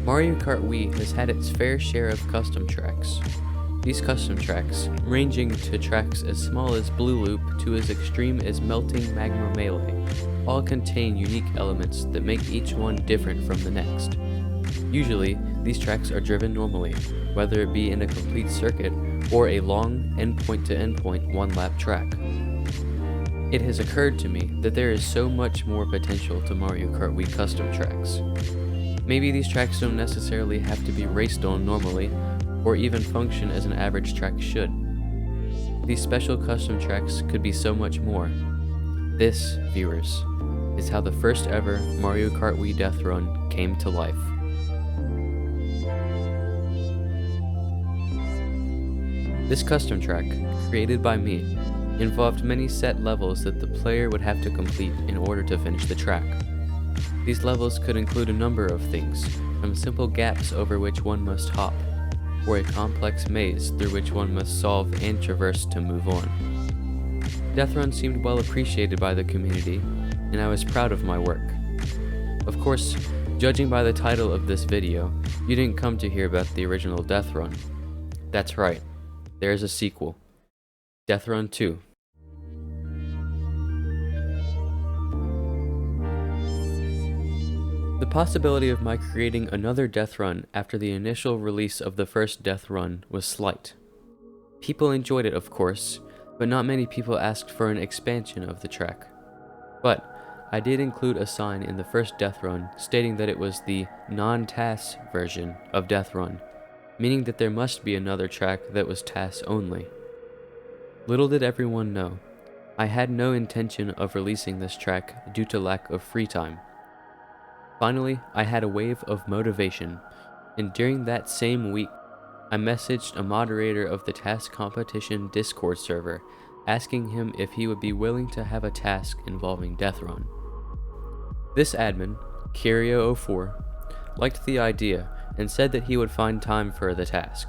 Mario Kart Wii has had its fair share of custom tracks. These custom tracks, ranging to tracks as small as Blue Loop to as extreme as Melting Magma Melee, all contain unique elements that make each one different from the next. Usually, these tracks are driven normally, whether it be in a complete circuit or a long endpoint-to-endpoint one-lap track. It has occurred to me that there is so much more potential to Mario Kart Wii custom tracks. Maybe these tracks don't necessarily have to be raced on normally, or even function as an average track should. These special custom tracks could be so much more. This, viewers, is how the first ever Mario Kart Wii Deathrun came to life. This custom track, created by me, involved many set levels that the player would have to complete in order to finish the track. These levels could include a number of things, from simple gaps over which one must hop, or a complex maze through which one must solve and traverse to move on. Deathrun seemed well appreciated by the community, and I was proud of my work. Of course, judging by the title of this video, you didn't come to hear about the original Deathrun. That's right, there is a sequel, Deathrun 2. The possibility of my creating another Deathrun after the initial release of the first Deathrun was slight. People enjoyed it, of course, but not many people asked for an expansion of the track. But I did include a sign in the first Deathrun stating that it was the non-TAS version of Deathrun, meaning that there must be another track that was TAS only. Little did everyone know, I had no intention of releasing this track due to lack of free time. Finally, I had a wave of motivation, and during that same week, I messaged a moderator of the task competition Discord server, asking him if he would be willing to have a task involving Deathrun. This admin, Curio04, liked the idea and said that he would find time for the task.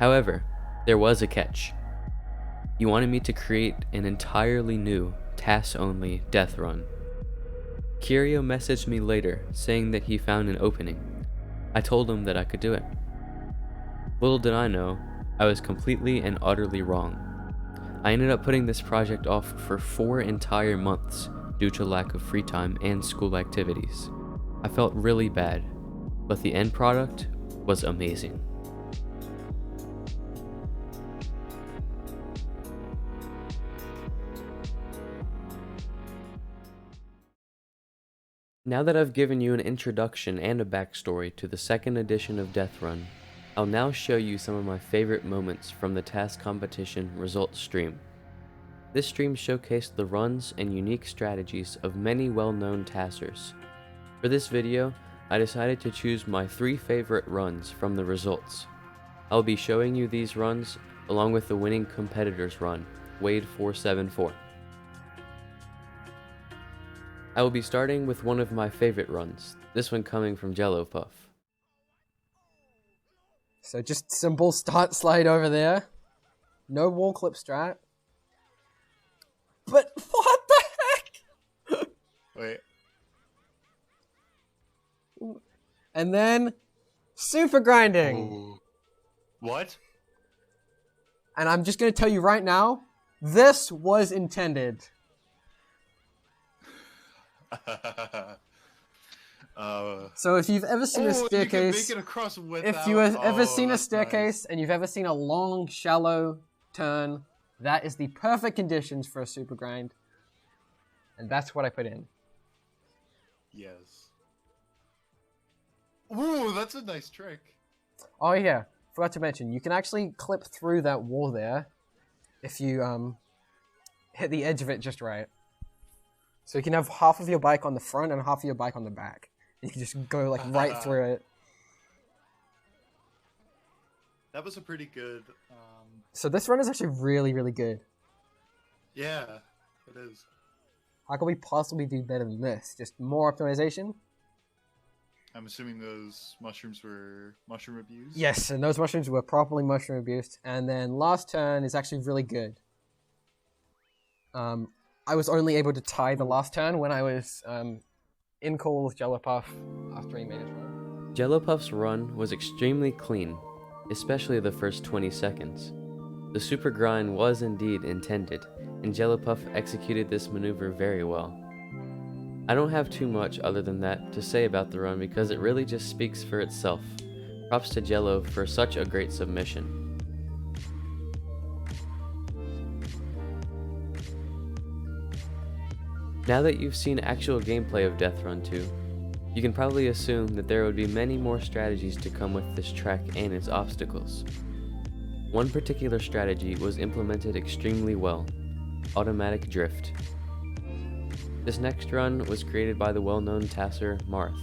However, there was a catch. He wanted me to create an entirely new, TAS-only Deathrun. Curio messaged me later, saying that he found an opening. I told him that I could do it. Little did I know, I was completely and utterly wrong. I ended up putting this project off for 4 entire months due to lack of free time and school activities. I felt really bad, but the end product was amazing. Now that I've given you an introduction and a backstory to the second edition of Deathrun, I'll now show you some of my favorite moments from the task competition results stream. This stream showcased the runs and unique strategies of many well-known taskers. For this video, I decided to choose my 3 favorite runs from the results. I'll be showing you these runs along with the winning competitor's run, Wade474. I will be starting with one of my favorite runs, this one coming from JelloPuff. So just simple start slide over there. No wall clip strat. But what the heck? Wait. And then super grinding. Ooh. What? And I'm just going to tell you right now, this was intended. So if you've ever seen a staircase, if you have ever seen a staircase and you've ever seen a long, shallow turn, that is the perfect conditions for a super grind. And that's what I put in. Yes. Ooh, that's a nice trick. Oh yeah, forgot to mention, you can actually clip through that wall there if you hit the edge of it just right. So you can have half of your bike on the front and half of your bike on the back. You can just go like right through it. That was a pretty good... So this run is actually really, really good. Yeah, it is. How can we possibly do better than this? Just more optimization? I'm assuming those mushrooms were mushroom abused? Yes, and those mushrooms were properly mushroom abused. And then last turn is actually really good. I was only able to tie the last turn when I was in call with JelloPuff after he made his run. JelloPuff's run was extremely clean, especially the first 20 seconds. The super grind was indeed intended, and JelloPuff executed this maneuver very well. I don't have too much other than that to say about the run because it really just speaks for itself. Props to Jello for such a great submission. Now that you've seen actual gameplay of Deathrun 2, you can probably assume that there would be many more strategies to come with this track and its obstacles. One particular strategy was implemented extremely well: automatic drift. This next run was created by the well-known tasser Marth.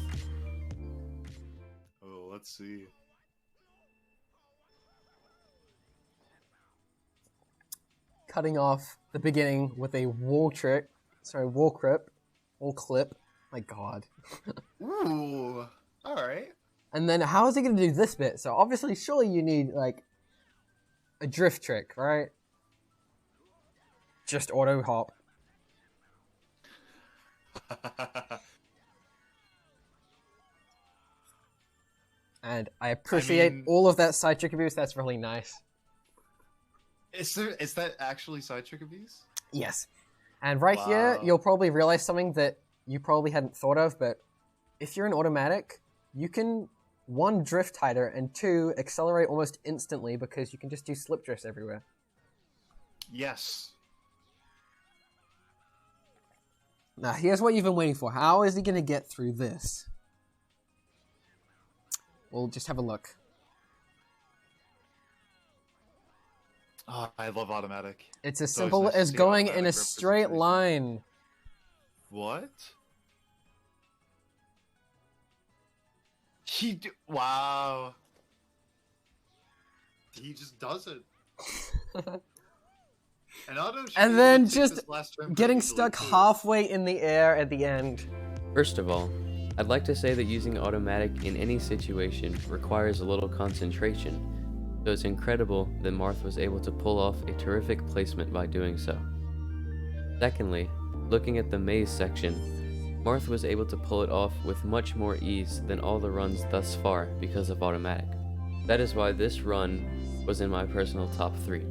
Oh, let's see. Cutting off the beginning with a wall clip. My god. Ooh, alright. And then how is he going to do this bit? So obviously, surely you need, like, a drift trick, right? Just auto hop. And I appreciate all of that side trick abuse. That's really nice. Is that actually side trick abuse? Yes. And right here, you'll probably realize something that you probably hadn't thought of, but if you're an automatic, you can, 1, drift tighter, and 2, accelerate almost instantly because you can just do slip drifts everywhere. Yes. Now, here's what you've been waiting for. How is he going to get through this? We'll just have a look. Oh, I love automatic. It's as simple as going in a straight line. What? Wow. He just does it. And then just getting stuck halfway in the air at the end. First of all, I'd like to say that using automatic in any situation requires a little concentration, so it's incredible that Marth was able to pull off a terrific placement by doing so. Secondly, looking at the maze section, Marth was able to pull it off with much more ease than all the runs thus far because of automatic. That is why this run was in my personal top 3.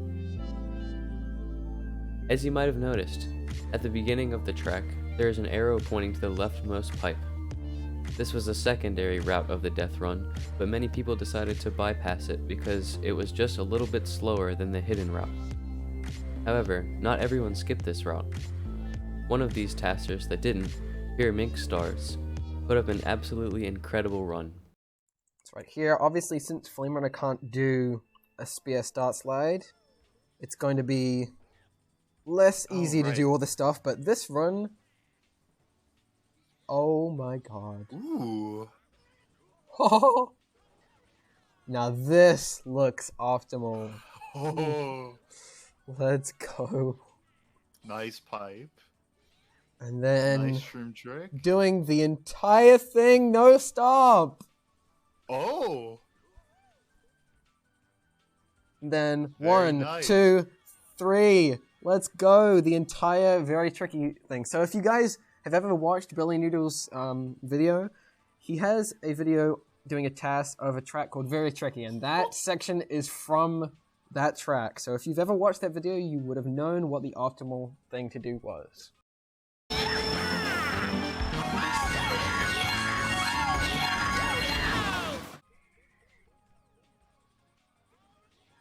As you might have noticed, at the beginning of the track, there is an arrow pointing to the leftmost pipe. This was a secondary route of the Deathrun, but many people decided to bypass it because it was just a little bit slower than the hidden route. However, not everyone skipped this route. One of these tassers that didn't, Pyraminxstars, put up an absolutely incredible run. It's right here. Obviously, since Flame Runner can't do a spear start slide, it's going to be less easy to do all this stuff, but this run... Oh my god. Ooh. Oh. Now this looks optimal. Oh. Let's go. Nice pipe. And then nice shroom trick. Doing the entire thing, no stop. Oh. And then Very 1, nice. 2, 3. Let's go. The entire very tricky thing. So if you guys have ever watched BillyNoodles' video, he has a video doing a task of a track called Very Tricky, and that section is from that track. So if you've ever watched that video, you would have known what the optimal thing to do was.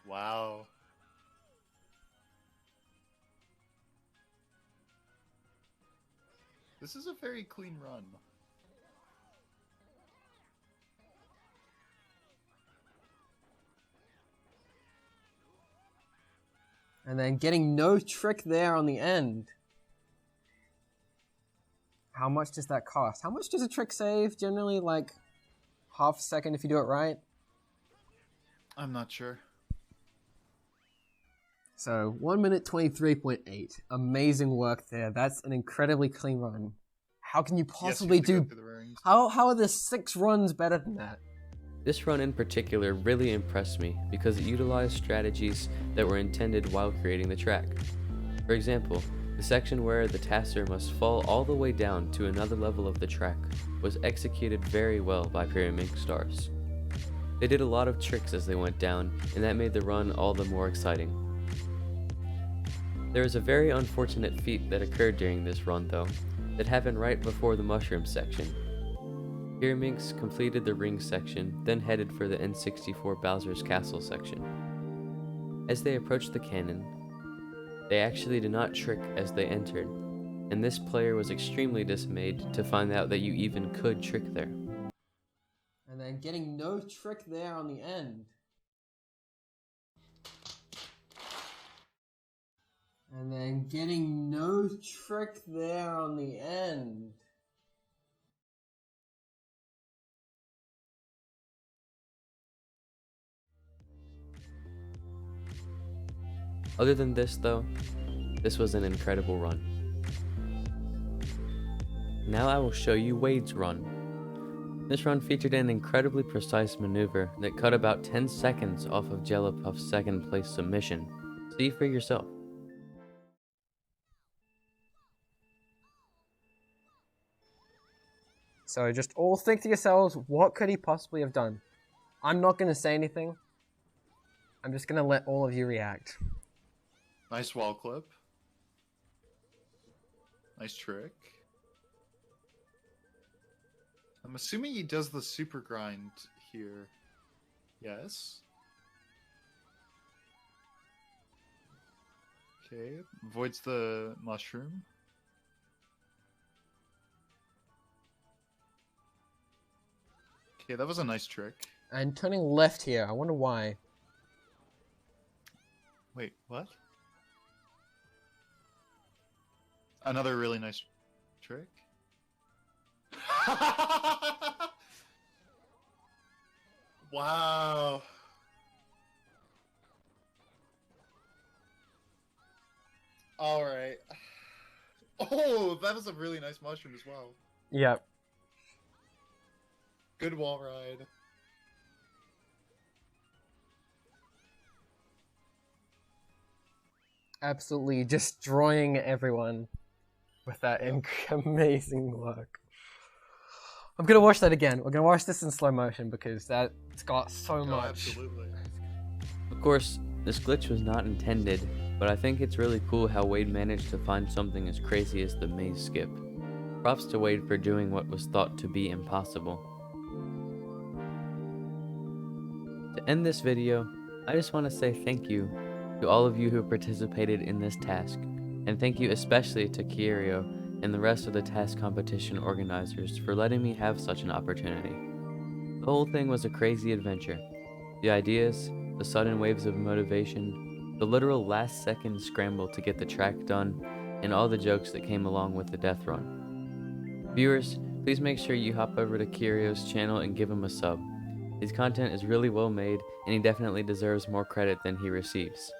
Wow. This is a very clean run. And then getting no trick there on the end. How much does that cost? How much does a trick save? Generally, like, half a second if you do it right. I'm not sure. So, 1 minute 23.8. Amazing work there. That's an incredibly clean run. How can you possibly do... How are there 6 runs better than that? This run in particular really impressed me because it utilized strategies that were intended while creating the track. For example, The section where the tasker must fall all the way down to another level of the track was executed very well by Pyraminxstars. They did a lot of tricks as they went down, and that made the run all the more exciting. There was a very unfortunate feat that occurred during this run though, that happened right before the mushroom section. Pyraminx completed the ring section, then headed for the N64 Bowser's Castle section. As they approached the cannon, they actually did not trick as they entered, and this player was extremely dismayed to find out that you even could trick there. And then getting no trick there on the end. And then getting no trick there on the end. Other than this though, this was an incredible run. Now I will show you Wade's run. This run featured an incredibly precise maneuver that cut about 10 seconds off of JelloPuff's second place submission. See for yourself. So just all think to yourselves, what could he possibly have done? I'm not going to say anything. I'm just going to let all of you react. Nice wall clip. Nice trick. I'm assuming he does the super grind here. Yes. Okay, avoids the mushroom. Okay, that was a nice trick. And turning left here, I wonder why. Wait, what? Another really nice trick. Wow. All right. Oh, that was a really nice mushroom as well. Yep. Good wall ride. Absolutely destroying everyone with that amazing work. I'm gonna watch that again. We're gonna watch this in slow motion because that's got so much. Absolutely. Of course, this glitch was not intended, but I think it's really cool how Wade managed to find something as crazy as the maze skip. Props to Wade for doing what was thought to be impossible. To end this video, I just want to say thank you to all of you who participated in this task, and thank you especially to Kierio and the rest of the task competition organizers for letting me have such an opportunity. The whole thing was a crazy adventure. The ideas, the sudden waves of motivation, the literal last second scramble to get the track done, and all the jokes that came along with the death run. Viewers, please make sure you hop over to Kirio's channel and give him a sub. His content is really well made, and he definitely deserves more credit than he receives.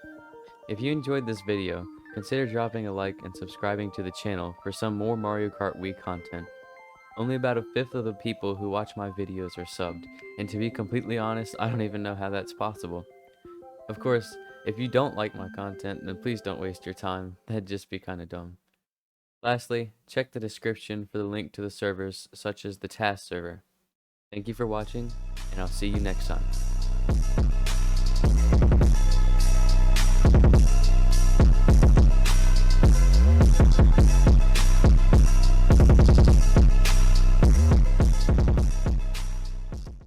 If you enjoyed this video, consider dropping a like and subscribing to the channel for some more Mario Kart Wii content. Only about a fifth of the people who watch my videos are subbed, and to be completely honest, I don't even know how that's possible. Of course, if you don't like my content, then please don't waste your time, that'd just be kinda dumb. Lastly, check the description for the link to the servers such as the task server. Thank you for watching, and I'll see you next time.